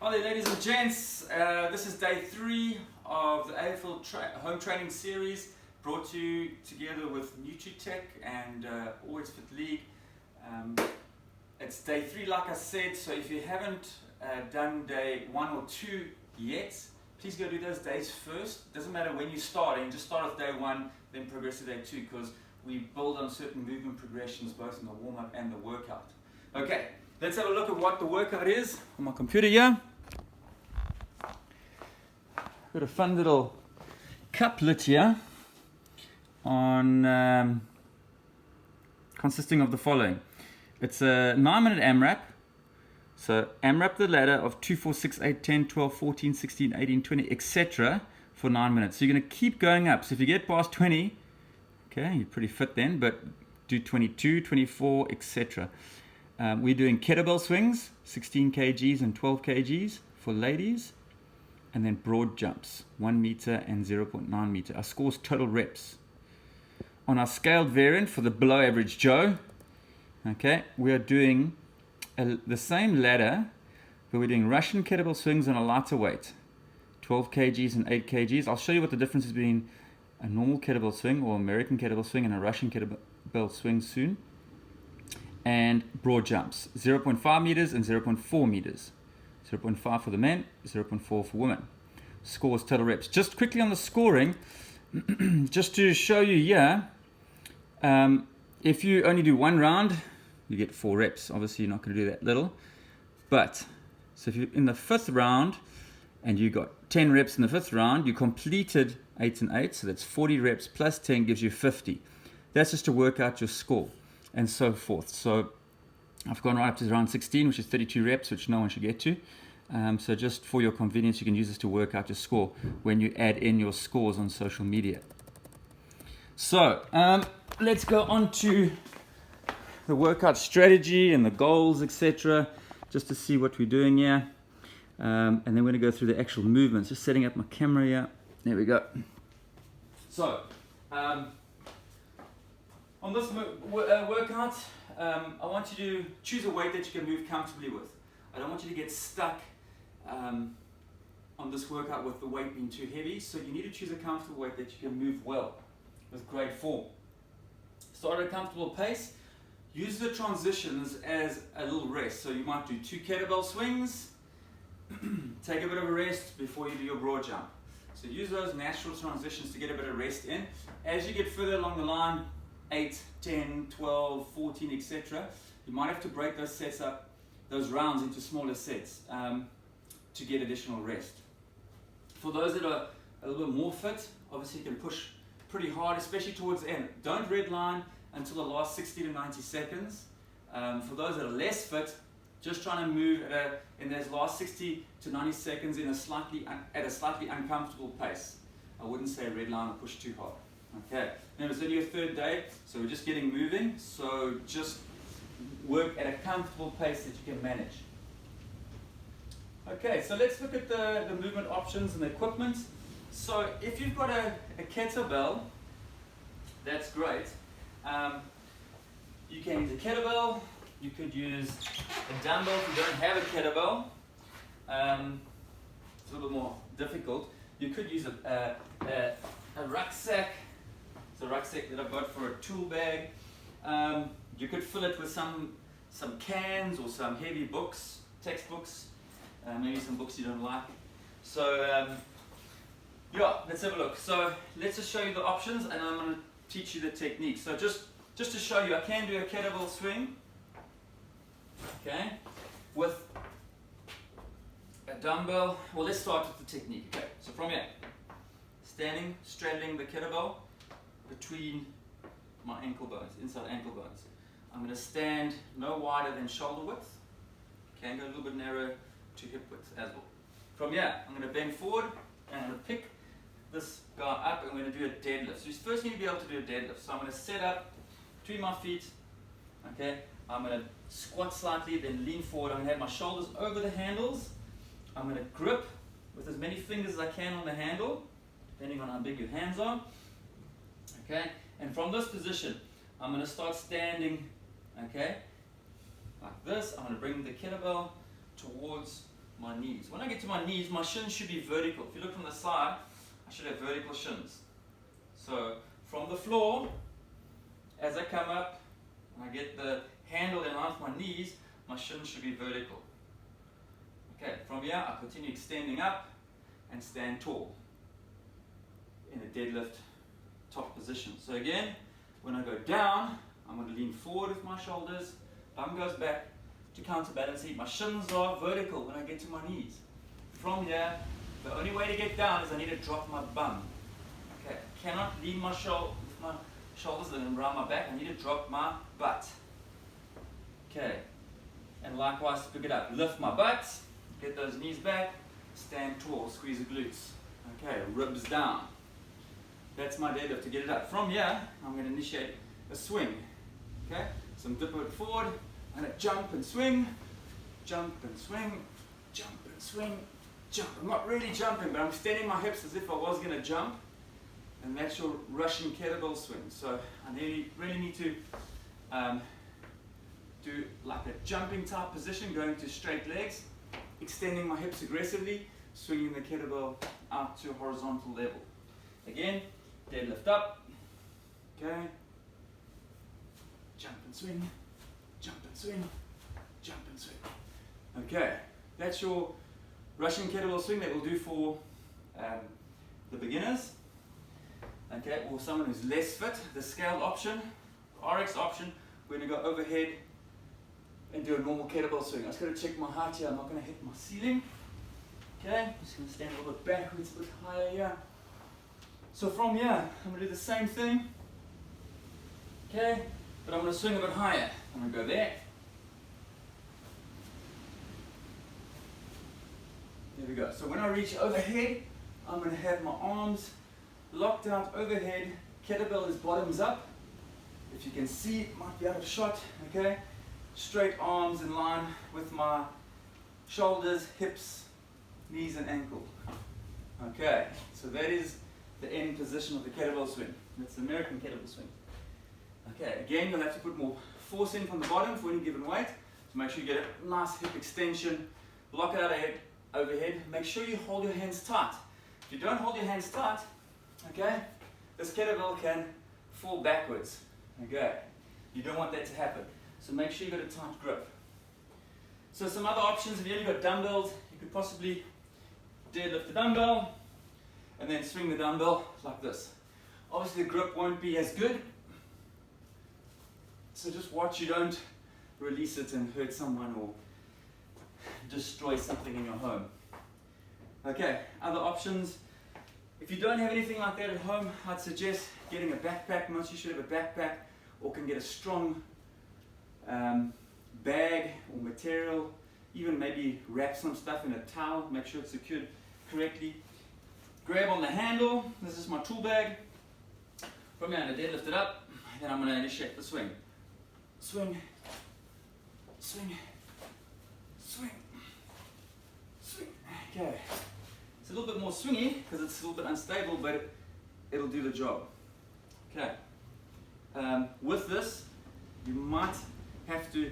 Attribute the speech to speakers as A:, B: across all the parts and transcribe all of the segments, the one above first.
A: Hi there, ladies and gents. This is day 3 of the AFL home training series, brought to you together with Nutritech and Always Fit League. It's day 3, like I said, so if you haven't done day 1 or 2 yet, please go do those days first. Doesn't matter when you start, and just start with day 1, then progress to day 2, because we build on certain movement progressions both in the warm-up and the workout. Okay, let's have a look at what the workout is on my computer here. Got a fun little couplet here on consisting of the following. It's a 9-minute AMRAP. So AMRAP the ladder of 2, 4, 6, 8, 10, 12, 14, 16, 18, 20, etc. for 9 minutes. So you're going to keep going up. So if you get past 20, okay, you're pretty fit then, but do 22, 24, etc. We're doing kettlebell swings, 16 kgs and 12 kgs for ladies. And then broad jumps, 1 meter and 0.9 meter. Our score's total reps. On our scaled variant for the below average Joe, okay, we are doing the same ladder, but we're doing Russian kettlebell swings on a lighter weight, 12 kgs and 8 kgs. I'll show you what the difference is between a normal kettlebell swing or American kettlebell swing and a Russian kettlebell swing soon. And broad jumps, 0.5 meters and 0.4 meters. 0.5 for the men, 0.4 for women. Scores, total reps. Just quickly on the scoring, just to show you here, if you only do 1 round, you get 4 reps. Obviously, you're not going to do that little. But, so if you're in the 5th round, and you got 10 reps in the 5th round, you completed 8 and 8, so that's 40 reps plus 10 gives you 50. That's just to work out your score, and so forth. So I've gone right up to round 16, which is 32 reps, which no one should get to. So just for your convenience, you can use this to work out your score when you add in your scores on social media. So let's go on to the workout strategy and the goals, etc., just to see what we're doing here. And then we're going to go through the actual movements. Just setting up my camera here. There we go. So on this workout, I want you to choose a weight that you can move comfortably with. I don't want you to get stuck on this workout with the weight being too heavy, so you need to choose a comfortable weight that you can move well with great form. Start at a comfortable pace. Use the transitions as a little rest. So you might do 2 kettlebell swings, take a bit of a rest before you do your broad jump. So use those natural transitions to get a bit of rest in. As you get further along the line, 8, 10, 12, 14, etc., you might have to break those sets up, those rounds into smaller sets to get additional rest. For those that are a little bit more fit, obviously you can push pretty hard, especially towards the end. Don't redline until the last 60 to 90 seconds. For those that are less fit, just trying to move in those last 60 to 90 seconds at a slightly uncomfortable pace. I wouldn't say redline or push too hard. Okay, now it's only your 3rd day, so we're just getting moving, so just work at a comfortable pace that you can manage. Okay, so let's look at the movement options and the equipment. So if you've got a kettlebell, that's great. You can use a kettlebell, you could use a dumbbell if you don't have a kettlebell. It's a little bit more difficult. You could use a rucksack. It's a rucksack that I've got for a tool bag. You could fill it with some cans or some heavy books, textbooks, maybe some books you don't like. So yeah, let's have a look. So let's just show you the options, and I'm going to teach you the technique. So just to show you, I can do a kettlebell swing, okay, with a dumbbell. Well, let's start with the technique. Okay, so from here, standing, straddling the kettlebell between my ankle bones, inside ankle bones. I'm going to stand no wider than shoulder width. Can go a little bit narrow to hip width as well. From here, I'm going to bend forward and I'm going to pick this guy up and we're going to do a deadlift. So you first need to be able to do a deadlift. So I'm going to set up between my feet. Okay, I'm going to squat slightly, then lean forward. I'm going to have my shoulders over the handles. I'm going to grip with as many fingers as I can on the handle, depending on how big your hands are. Okay, and from this position, I'm going to start standing, okay, like this. I'm going to bring the kettlebell towards my knees. When I get to my knees, my shins should be vertical. If you look from the side, I should have vertical shins. So from the floor, as I come up, and I get the handle in line with my knees, my shins should be vertical. Okay, from here I continue extending up and stand tall in a deadlift top position. So again, when I go down, I'm going to lean forward with my shoulders, bum goes back to counterbalance it. My shins are vertical when I get to my knees. From here, the only way to get down is I need to drop my bum. Okay, I cannot lean my shoulders and around my back. I need to drop my butt. Okay, and likewise to pick it up. Lift my butt, get those knees back, stand tall, squeeze the glutes. Okay, ribs down. That's my deadlift to get it up. From here, I'm going to initiate a swing. Okay, so I'm dipping it forward. I'm going to jump and swing, jump and swing, jump and swing, jump. I'm not really jumping, but I'm extending my hips as if I was going to jump. And that's your Russian kettlebell swing. So I really need to do like a jumping type position, going to straight legs, extending my hips aggressively, swinging the kettlebell out to a horizontal level. Again, deadlift up, okay, jump and swing, jump and swing, jump and swing. Okay, that's your Russian kettlebell swing that we'll do for the beginners. Okay, or someone who's less fit, the scaled option, RX option, we're going to go overhead and do a normal kettlebell swing. I just got to check my height here, I'm not going to hit my ceiling. Okay, I'm just going to stand a little bit backwards, a bit higher here. So from here, I'm going to do the same thing. Okay, but I'm going to swing a bit higher. I'm going to go there. There we go. So when I reach overhead, I'm going to have my arms locked out overhead. Kettlebell is bottoms up. If you can see, it might be out of shot. Okay, straight arms in line with my shoulders, hips, knees and ankle. Okay, so that is the end position of the kettlebell swing. That's the American kettlebell swing. Okay, again you'll have to put more force in from the bottom for any given weight to make sure you get a nice hip extension. Lock it out overhead. Make sure you hold your hands tight. If you don't hold your hands tight, okay, this kettlebell can fall backwards. Okay, you don't want that to happen. So make sure you've got a tight grip. So some other options, if you've only got dumbbells, you could possibly deadlift the dumbbell and then swing the dumbbell like this. Obviously the grip won't be as good, so just watch you don't release it and hurt someone or destroy something in your home. Okay, other options. If you don't have anything like that at home, I'd suggest getting a backpack. Most of you should have a backpack, or can get a strong bag or material. Even maybe wrap some stuff in a towel, make sure it's secured correctly. Grab on the handle. This is my tool bag. From here, I'm going to deadlift it up, then I'm going to initiate the swing. Swing, swing, swing, swing. Okay. It's a little bit more swingy because it's a little bit unstable, but it'll do the job. Okay. With this, you might have to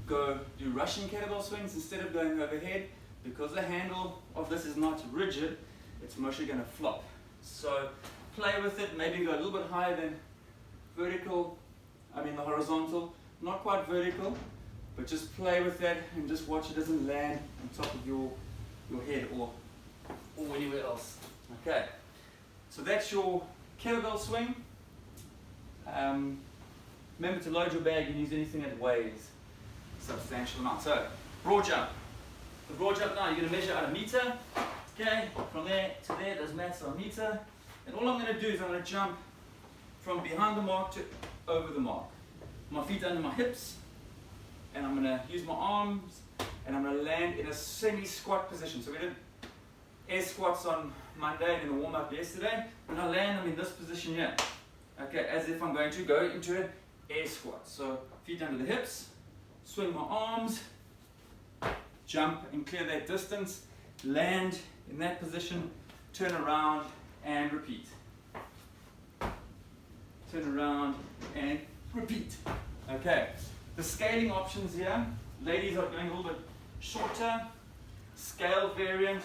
A: go do Russian kettlebell swings instead of going overhead, because the handle of this is not rigid, it's mostly going to flop. So play with it, maybe go a little bit higher than the horizontal, not quite vertical, but just play with that and just watch it doesn't land on top of your head or anywhere else. Okay, so that's your kettlebell swing. Remember to load your bag and use anything that weighs a substantial amount. So, broad jump. The broad jump now, you're going to measure out a meter. Okay, from there to there, those maths are a meter. And all I'm going to do is I'm going to jump from behind the mark to over the mark. My feet under my hips, and I'm going to use my arms, and I'm going to land in a semi-squat position. So we did air squats on Monday and in the warm-up yesterday. When I land, I'm in this position here. Okay, as if I'm going to go into an air squat. So feet under the hips, swing my arms, jump and clear that distance, land in that position, turn around and repeat. Turn around and repeat. Okay, the scaling options here, ladies are going a little bit shorter, scale variant.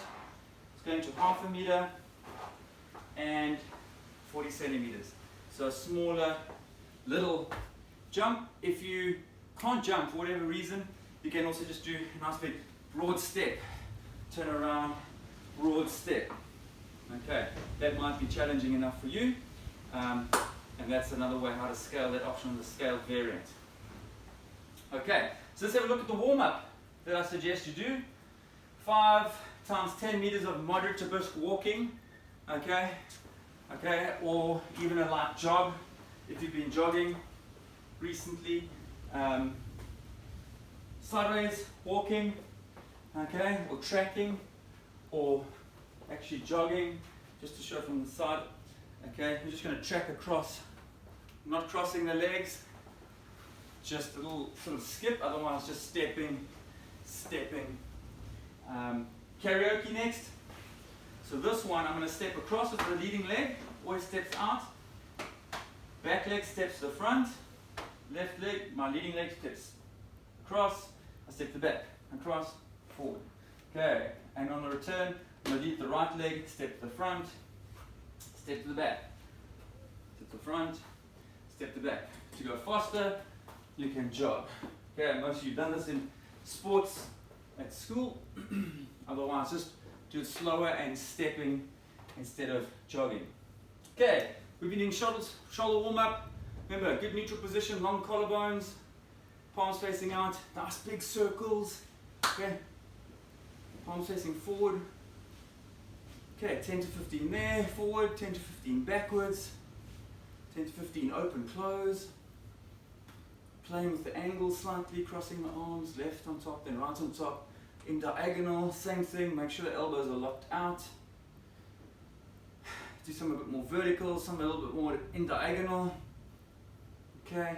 A: It's going to 1/2 meter and 40 centimeters. So a smaller little jump. If you can't jump for whatever reason, you can also just do a nice big broad step. Turn around, broad step. Okay, that might be challenging enough for you. And that's another way how to scale that option on the scale variant. Okay, so let's have a look at the warm-up that I suggest you do. 5 times 10 meters of moderate to brisk walking. Okay, or even a light jog if you've been jogging recently. Sideways walking, okay, or tracking, or actually jogging, just to show from the side. Okay, you're just going to track across, not crossing the legs, just a little sort of skip, otherwise just stepping. Karaoke next. So this one, I'm going to step across with the leading leg, always steps out. Back leg steps to the front. Left leg, my leading leg steps across. I step to the back, across, forward. Okay, and on the return, I'm going to lead the right leg, step to the front, step to the back. Step to the front, step to the back. To go faster, you can jog. Okay, most of you have done this in sports at school. Otherwise, just do it slower and stepping instead of jogging. Okay, we've been doing shoulder warm-up. Remember, good neutral position, long collarbones, palms facing out, nice big circles. Okay, palms facing forward. Okay, 10 to 15 there, forward, 10 to 15 backwards, 10 to 15 open, close. Playing with the angle slightly, crossing the arms, left on top, then right on top. In diagonal, same thing, make sure the elbows are locked out. Do some a bit more vertical, some a little bit more in diagonal. Okay,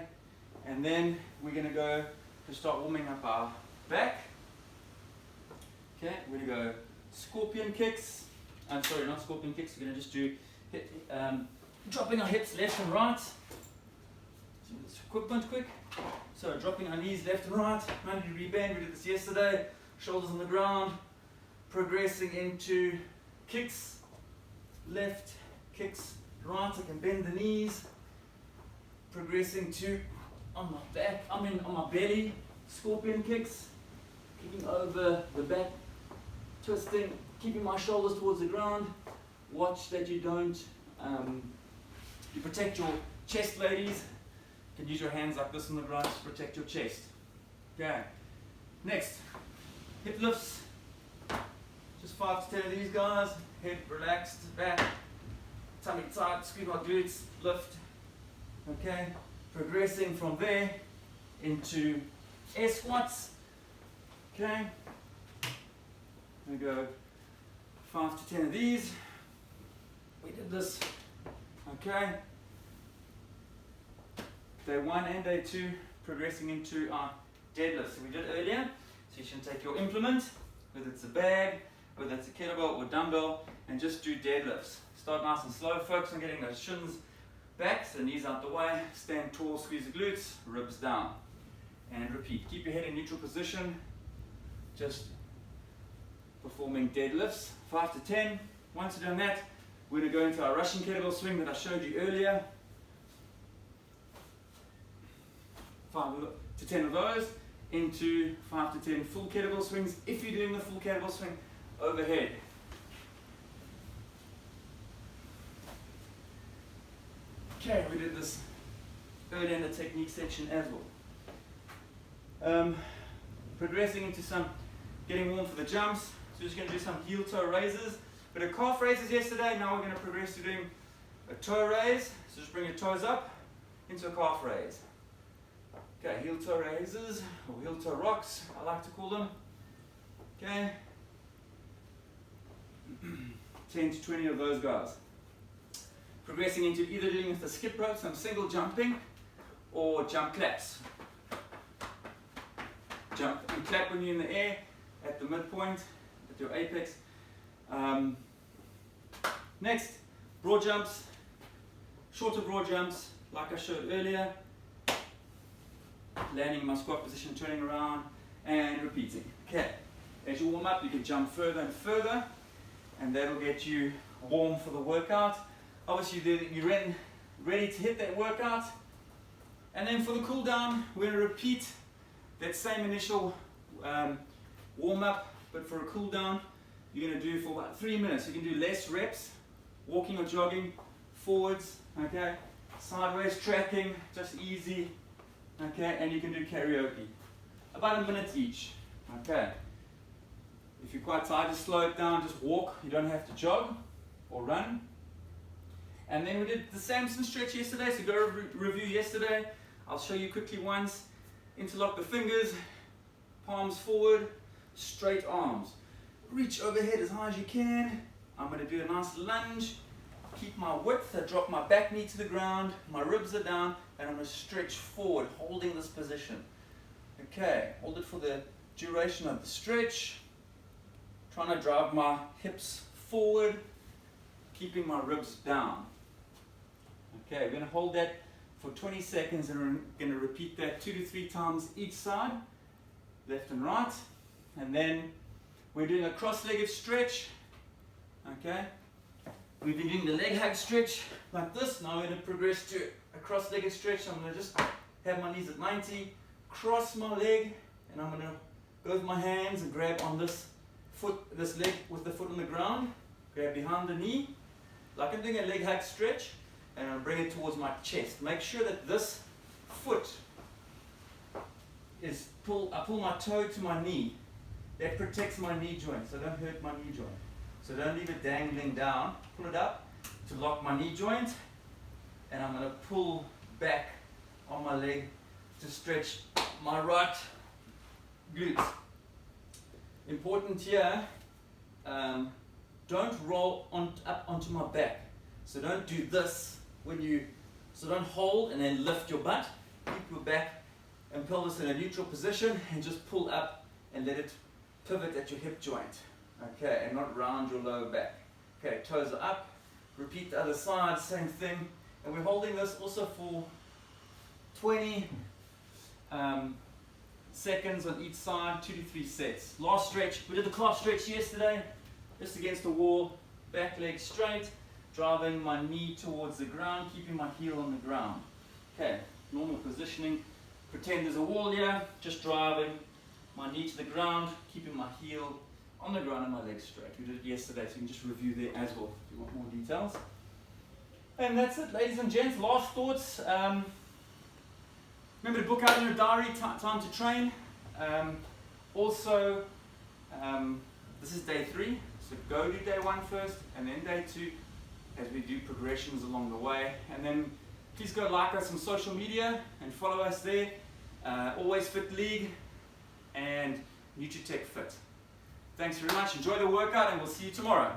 A: and then we're going to go to start warming up our back. Okay, we're going to go scorpion kicks. I'm sorry, not scorpion kicks, we're going to just do dropping our hips left and right. Quick. So dropping our knees left and right, 90-degree bend, we did this yesterday. Shoulders on the ground, progressing into kicks, left, kicks, right, I can bend the knees, progressing to on my back, on my belly, scorpion kicks, kicking over the back, twisting, keeping my shoulders towards the ground. Watch that you don't, you protect your chest, ladies. You can use your hands like this on the ground to protect your chest. Okay, next. Hip lifts, just 5 to 10 of these guys, head relaxed, back, tummy tight, squeeze my glutes, lift, okay, progressing from there into air squats, okay, we go 5 to 10 of these, we did this, okay, day 1 and day 2, progressing into our deadlifts, so we did earlier. So you should take your implement, whether it's a bag, whether it's a kettlebell or dumbbell, and just do deadlifts. Start nice and slow, focus on getting those shins back, so knees out the way, stand tall, squeeze the glutes, ribs down. And repeat. Keep your head in neutral position, just performing deadlifts, 5 to 10. Once you've done that, we're going to go into our Russian kettlebell swing that I showed you earlier. 5 to 10 of those. Into 5 to 10 full kettlebell swings if you're doing the full kettlebell swing overhead. Okay, we did this earlier in the technique section as well. Progressing into some getting warm for the jumps. So we're just going to do some heel toe raises. We did calf raises yesterday, now we're going to progress to doing a toe raise. So just bring your toes up into a calf raise. Okay, heel toe raises, or heel toe rocks, I like to call them. Okay, 10 to 20 of those guys. Progressing into either doing with the skip rope, some single jumping, or jump claps. Jump and clap when you're in the air, at the midpoint, at your apex. Next, broad jumps, shorter broad jumps, like I showed earlier. Landing in my squat position, turning around, and repeating. Okay, As you warm up, you can jump further and further, and that'll get you warm for the workout. Obviously, you're ready to hit that workout. And then for the cool down, we're going to repeat that same initial warm up, but for a cool down, you're going to do for about 3 minutes. You can do less reps, walking or jogging, forwards, okay, sideways tracking, just easy, okay, and you can do karaoke. About a minute each, okay. If you're quite tired, just slow it down, just walk. You don't have to jog or run. And then we did the Samson stretch yesterday, so go review yesterday. I'll show you quickly once. Interlock the fingers, palms forward, straight arms. Reach overhead as high as you can. I'm going to do a nice lunge. Keep my width, I drop my back knee to the ground, my ribs are down, and I'm going to stretch forward, holding this position. Okay, hold it for the duration of the stretch. Trying to drive my hips forward, keeping my ribs down. Okay, we're going to hold that for 20 seconds and we're going to repeat that 2 to 3 times each side, left and right. And then we're doing a cross-legged stretch. Okay, we've been doing the leg hug stretch like this. Now we're going to progress to a cross-legged stretch. I'm going to just have my knees at 90, cross my leg, and I'm going to go with my hands and grab on this leg with the foot on the ground, grab behind the knee, like I'm doing a leg hug stretch, and I'll bring it towards my chest. Make sure that this foot is I pull my toe to my knee. That protects my knee joint, so don't hurt my knee joint. So don't leave it dangling down. Pull it up to lock my knee joint, and I'm going to pull back on my leg to stretch my right glutes. Important here, don't roll up onto my back. So don't do this so don't hold and then lift your butt. Keep your back and pelvis in a neutral position and just pull up and let it pivot at your hip joint. Okay, and not round your lower back. Okay, toes are up. Repeat the other side, same thing. And we're holding this also for 20 seconds on each side, 2 to 3 sets. Last stretch, we did the calf stretch yesterday, just against the wall, back leg straight, driving my knee towards the ground, keeping my heel on the ground. Okay, normal positioning. Pretend there's a wall here, just driving my knee to the ground, keeping my heel on the ground and my legs straight. We did it yesterday, so you can just review there as well if you want more details. And that's it, ladies and gents. Last thoughts. Remember to book out in your diary, time to train. This is day 3, so go do day 1 first, and then day 2, as we do progressions along the way. And then please go like us on social media and follow us there. Always Fit League and Nutritech Fit. Thanks very much. Enjoy the workout, and we'll see you tomorrow.